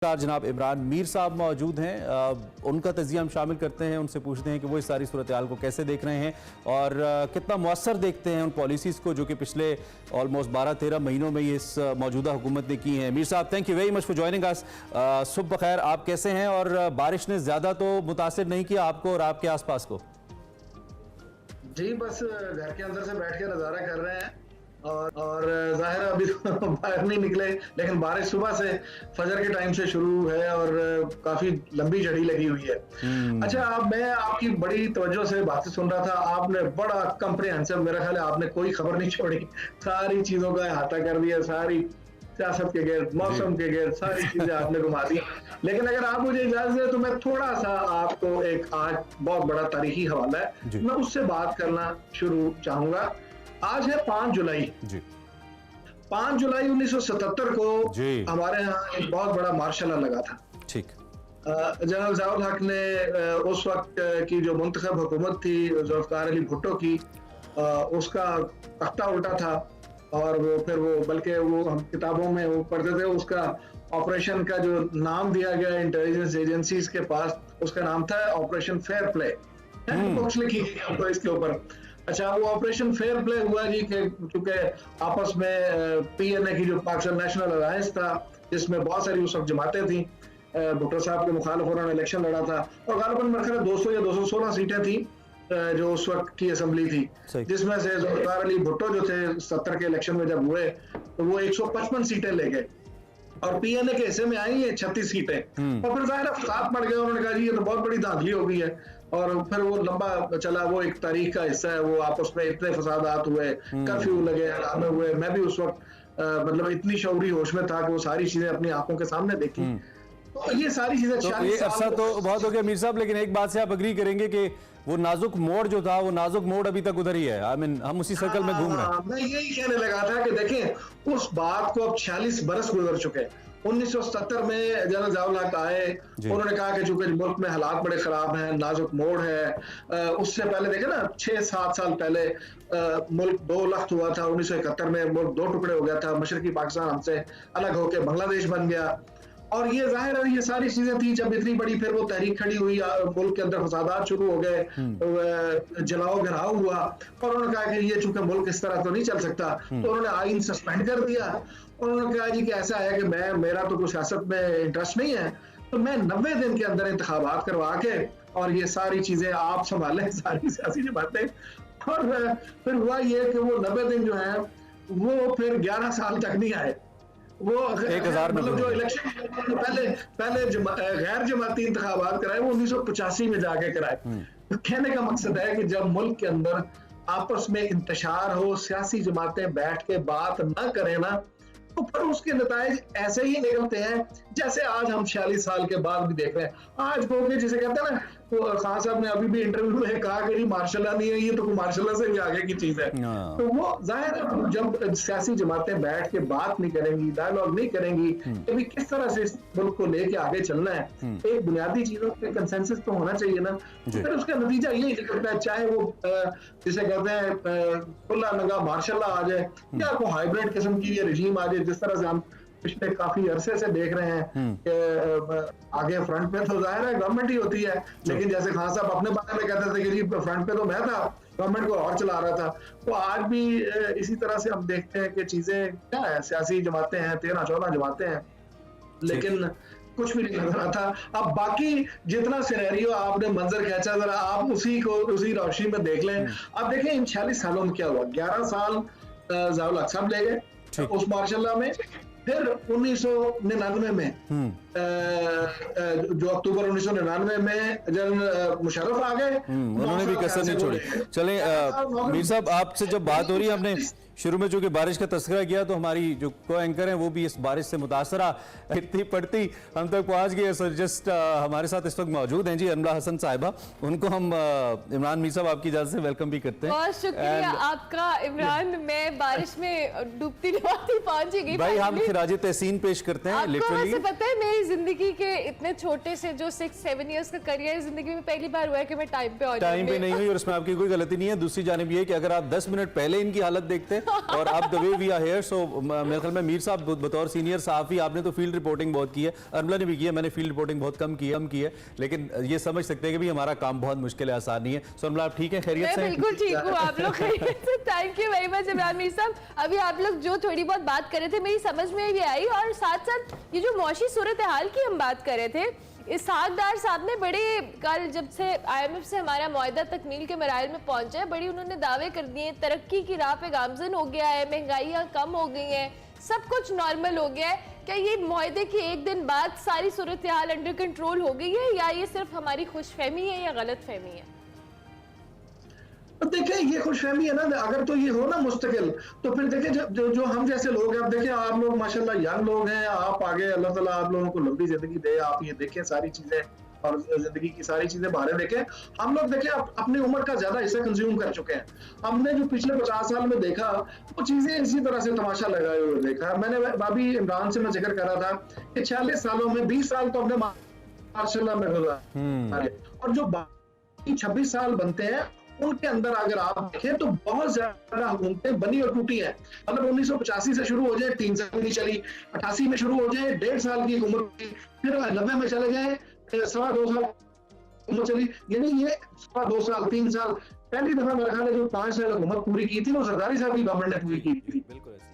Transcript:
जनाब इमरान मीर साहब मौजूद हैं। उनका तजिया हम शामिल करते हैं, उनसे पूछते हैं कि वो इस सारी सूरत हाल को कैसे देख रहे हैं और कितना मौसर देखते हैं उन पॉलिसीज़ को जो कि पिछले ऑलमोस्ट 12-13 महीनों में ये इस मौजूदा हुकूमत ने की हैं। मीर साहब, thank you very much for joining us. सुबह खैर, आप कैसे हैं? और बारिश ने ज़्यादा तो मुतासिर नहीं किया आपको और आपके आस पास को? जी, बस घर के अंदर से बैठ के नज़ारा कर रहे हैं और जाहिर है अभी तो बाहर नहीं निकले, लेकिन बारिश सुबह से फजर के टाइम से शुरू है और काफी लंबी झड़ी लगी हुई है। अच्छा, मैं आपकी बड़ी तवज्जो से बातें सुन रहा था। आपने बड़ा कंप्रिहेंसिव, मेरा ख्याल है आपने कोई खबर नहीं छोड़ी, सारी चीजों का अहाता कर दिया, सारी सियासत के गिर्द, मौसम के गिर्द सारी चीजें आपने घुमा दी। लेकिन अगर आप मुझे इजाजत दें तो मैं थोड़ा सा आपको एक आज बहुत बड़ा तारीखी हवाला है, मैं उससे बात करना शुरू चाहूंगा। आज है 5 जुलाई। 5 जुलाई 1977 को हमारे यहाँ एक बहुत बड़ा मार्शल लगा था। ठीक। जनरल ज़ियाउल हक ने उस वक्त की जो मुंतखब हुकूमत थी ज़ुल्फ़िकार अली भुट्टो की, उसका तख्ता उल्टा था और वो फिर वो बल्कि वो हम किताबों में वो पढ़ते थे, उसका ऑपरेशन का जो नाम दिया गया इंटेलिजेंस एजेंसीज के पास, उसका नाम था ऑपरेशन फेयर प्ले। बुक्स लिखी गई तो इसके ऊपर। अच्छा, वो ऑपरेशन फेयर प्ले हुआ जी कि चूंकि आपस में पीएनए की जो पाकिस्तान नेशनल अलायंस था, जिसमें बहुत सारी उस वक्त जमातें थी, भुट्टो साहब के मुखालिफ उन्होंने इलेक्शन लड़ा था और गालिबन मेरे ख्याल 200 या 216 सीटें थी जो उस वक्त की असेंबली थी, जिसमें से ज़ुल्फ़िकार अली भुट्टो जो थे 70 के इलेक्शन में जब हुए तो वो 155 सीटें ले गए और पीएनए के हिस्से में आई है 36 सीटें। और फिर जाहिर फसाद पड़ गए, उन्होंने कहा जी ये तो बहुत बड़ी धांधली हो गई है और फिर वो लंबा चला, वो एक तारीख का हिस्सा है। वो आपस में इतने फसादात हुए, कर्फ्यू लगे, हंगामे हुए। मैं भी उस वक्त मतलब इतनी शौरी होश में था कि वो सारी चीजें अपनी आंखों के सामने देखी। तो ये सारी चीजें तो ये अरसा तो बहुत हो गया मीर साहब, लेकिन एक बात से आप अग्री करेंगे कि वो नाजुक मोड़ जो था, वो नाजुक मोड़ अभी तक उधर ही है। आई मीन हम उसी सर्कल में घूम रहे हैं। मैं यही कहने लगा था कि देखें, उस बात को अब 46 बरस गुजर चुके हैं। 1970 में जनरल ज़ियाउल हक आए, उन्होंने कहा कि चूंकि मुल्क में हालात बड़े खराब हैं, नाजुक मोड़ है। उससे पहले देखे ना, 6-7 साल पहले मुल्क 2 लख्त हुआ था। 1971 में मुल्क 2 टुकड़े हो गया था, मशरकी पाकिस्तान हमसे अलग होकर बांग्लादेश बन गया। और ये जाहिर है ये सारी चीजें थी। जब इतनी बड़ी फिर वो तहरीक खड़ी हुई, मुल्क के अंदर फसादात शुरू हो गए, जलाओ घराव हुआ और उन्होंने कहा कि ये चूंकि मुल्क इस तरह तो नहीं चल सकता, तो उन्होंने आइन सस्पेंड कर दिया। उन्होंने कहा जी कि ऐसा है कि मेरा तो कुछ सियासत में इंटरेस्ट नहीं है, तो मैं 90 दिन के अंदर इंतखाबात करवा के और ये सारी चीजें आप संभालें, सारी सियासी बातें। और फिर हुआ ये कि वो 90 दिन जो है वो फिर 11 साल तक नहीं आए। वो 1000 मतलब जो इलेक्शन पहले गैर जमाती इंतखाबात कराए वो 1985 में जाके कराए। तो कहने का मकसद है कि जब मुल्क के अंदर आपस में इंतशार हो, सियासी जमातें बैठ के बात ना करें ना, तो फिर उसके नताइज ऐसे ही निकलते हैं जैसे आज हम 46 साल के बाद भी देख रहे हैं। आज को जिसे कहते हैं ना, तो खान साहब ने अभी भी इंटरव्यू में कहा कि मार्शल नहीं है, ये तो मार्शल से भी आगे की चीज है। तो वो जाहिर है जब सियासी जमातें बैठ के बात नहीं करेंगी, डायलॉग नहीं करेंगी कि भी किस तरह से इस मुल्क को लेके आगे चलना है, एक बुनियादी चीजों पे कंसेंसस तो होना चाहिए ना। फिर उसका नतीजा यही निकलता है, चाहे वो जिसे कहते हैं खुला नंगा मार्शल आ जाए या कोई हाइब्रिड किस्म की ये रजीम आ जाए, जिस तरह से हम पिछले काफी अरसे से देख रहे हैं कि आगे फ्रंट पे तो जाहिर है गवर्नमेंट ही होती है, लेकिन जैसे खान साहब अपने बारे में कहते थे कि जी फ्रंट पे तो मैं था, गवर्नमेंट को और चला रहा था। तो आज भी इसी तरह से हम देखते हैं कि चीजें क्या है, सियासी जमातें हैं, 13-14 जमातें हैं, लेकिन कुछ भी नहीं नजर आता। अब बाकी जितना सिनेरियो आपने मंजर खींचा, जरा आप उसी रोशनी में देख लें। अब देखें इन 46 सालों में क्या हुआ। 11 साल ज़ियाउल हक साहब ले गए उस मार्शल में। फिर 1999 में जो अक्टूबर 1999 में जनरल मुशर्रफ आ गए, उन्होंने भी कसर नहीं छोड़ी। चलें मीर साहब, आपसे जब बात हो रही है, हमने शुरू में जो कि बारिश का तस्करा किया, तो हमारी जो को एंकर हैं वो भी इस बारिश से मुतासरा इतनी पड़ती हम तक पहुंच गए। सर जस्ट हमारे साथ इस वक्त मौजूद हैं जी अनला हसन साहिबा, उनको हम इमरान मीर साहब आपकी इजाजत से वेलकम भी करते हैं। बहुत शुक्रिया आपका इमरान। मैं बारिश में डूबती डूबती पहुंच गई भाई, हम खिराज तहसीन पेश करते हैं। लिटरली पता है मेरी जिंदगी के इतने छोटे से जो 6-7 इयर्स का करियर, जिंदगी में पहली बार हुआ है कि मैं टाइम पे नहीं हुई और उसमें आपकी कोई गलती नहीं है। दूसरी जानिब ये कि अगर आप 10 मिनट पहले इनकी हालत देखते और अब the way we are here, so मेरे ख्याल में मीर साहब बतौर सीनियर सहाफ़ी आपने तो फील्ड रिपोर्टिंग बहुत की है, अर्मला ने भी की है, मैंने फील्ड रिपोर्टिंग बहुत कम की है, लेकिन ये समझ सकते हैं कि भी हमारा काम बहुत मुश्किल है, आसान नहीं है। सो अर्मला आप ठीक है, खैरियत से? बिल्कुल ठीक हूँ, आप लोग खैरियत से? Thank you very much Imran Mir साहब। अभी आप लोग जो थोड़ी बहुत बात कर रहे थे मेरी समझ में भी आई, और साथ साथ ये जो मौशी सूरत हाल की हम बात कर रहे थे, इसहाक डार साहब ने बड़े कल जब से IMF से हमारा मुआहदा तकमील के मराइल में पहुंचा है, बड़ी उन्होंने दावे कर दिए, तरक्की की राह पे गामजन हो गया है, महंगाइयाँ कम हो गई हैं, सब कुछ नॉर्मल हो गया है। क्या ये मुआहदे के एक दिन बाद सारी सूरत हाल अंडर कंट्रोल हो गई है, या ये सिर्फ हमारी खुशफहमी है या गलत फहमी है? देखिए ये खुशफहमी है ना, अगर तो ये हो ना मुस्तकिल, तो फिर देखिए जो हम जैसे लोग हैं, अब देखिए आप लोग माशाल्लाह यंग लोग हैं, आप आगे अल्लाह ताला आप लोगों को लंबी जिंदगी दे, आप ये देखें सारी चीजें और जिंदगी की सारी चीजें बाहर देखें। हम लोग देखिए अपनी उम्र का ज्यादा हिस्सा कंज्यूम कर चुके हैं, हमने जो पिछले 50 साल में देखा वो चीजें इसी तरह से तमाशा लगाए हुए देखा। मैंने अभी इमरान से मैं जिक्र कर रहा था कि 46 सालों में 20 साल तो हमने माशाल्लाह में गुजारे, और जो 26 साल बनते हैं उनके अंदर अगर आप देखें तो बहुत ज्यादा हुकूमतें बनी और टूटी हैं। मतलब 1985 से शुरू हो जाए 3 साल की चली, 88 में शुरू हो जाए 1.5 साल की उम्र की, फिर 90 में चले गए 2.25 साल उम्र चली, यानी ये 2.25 साल 3 साल। पहली दफा मेरे ख्याल है जो 5 साल हुकूमत पूरी की थी वो सरदारी साहब की गवर्नमेंट ने पूरी की थी।